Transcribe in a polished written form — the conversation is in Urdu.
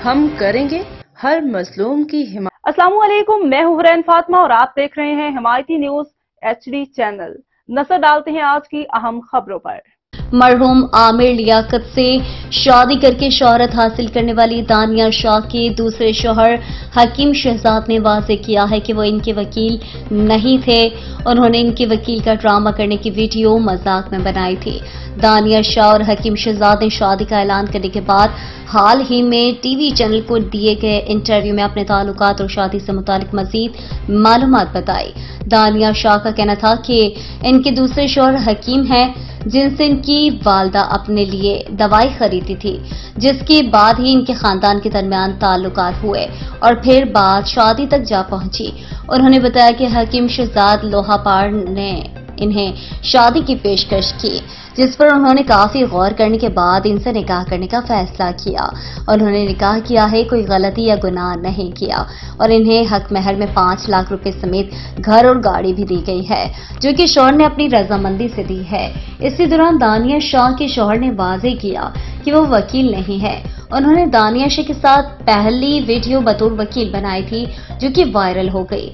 ہم کریں گے ہر مظلوم کی حمایت۔ السلام علیکم، میں ہوں حرین فاطمہ اور آپ دیکھ رہے ہیں حمایتی نیوز HD چینل۔ نظر ڈالتے ہیں آج کی اہم خبروں پر۔ مرحوم عامر لیاقت سے شادی کر کے شہرت حاصل کرنے والی دانیہ شاہ کے دوسرے شوہر حکیم شہزاد نے واضح کیا ہے کہ وہ ان کے وکیل نہیں تھے۔ انہوں نے ان کے وکیل کا ڈرامہ کرنے کی ویڈیو مذاق میں بنائی تھی۔ دانیہ شاہ اور حکیم شہزاد نے شادی کا اعلان کرنے کے بعد حال ہی میں ٹی وی چینل کو دیے گئے انٹرویو میں اپنے تعلقات اور شادی سے متعلق مزید معلومات بتائی۔ دانیہ شاہ کا کہنا تھا کہ ان کے دوسرے شوہر حکیم ہیں، جن سے ان کی والدہ اپنے لیے دوائی خریدی تھی، جس کے بعد ہی ان کے خاندان کے درمیان تعلقات ہوئے اور پھر بات شادی تک جا پہنچی۔ انہوں نے بتایا کہ حکیم شہزاد لوہا پار نے انہیں شادی کی پیشکش کی، جس پر انہوں نے کافی غور کرنے کے بعد ان سے نکاح کرنے کا فیصلہ کیا۔ انہوں نے نکاح کیا ہے، کوئی غلطی یا گناہ نہیں کیا، اور انہیں حق مہر میں 5 لاکھ روپے سمیت گھر اور گاڑی بھی دی گئی ہے، جو کہ شوہر نے اپنی رضامندی سے دی ہے۔ اسی دوران دانیہ شاہ کے شوہر نے واضح کیا کہ وہ وکیل نہیں ہے۔ انہوں نے دانیہ شاہ کے ساتھ پہلی ویڈیو بطور وکیل بنائی تھی، جو کہ وائرل ہو گئی۔